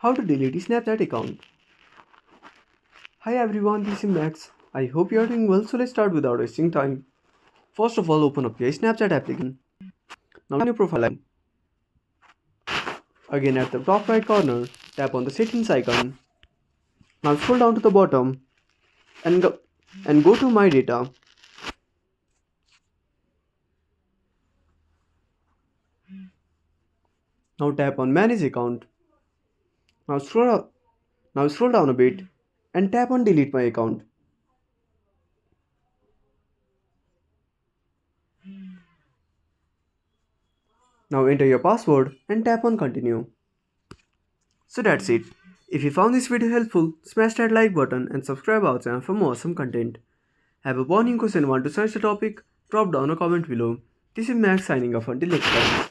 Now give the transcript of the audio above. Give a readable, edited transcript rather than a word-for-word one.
How to delete a Snapchat account. Hi everyone, this is Max. I hope you are doing well, so let's start without wasting time. First of all, open up your Snapchat application. Now on your profile icon. Again at the top right corner, tap on the settings icon. Now scroll down to the bottom and go to my data. Now tap on manage account. Now scroll down a bit and tap on delete my account. Now enter your password and tap on continue. So that's it. If you found this video helpful, smash that like button and subscribe our channel for more awesome content. Have a burning question and want to search the topic? Drop down a comment below. This is Max signing off until next time.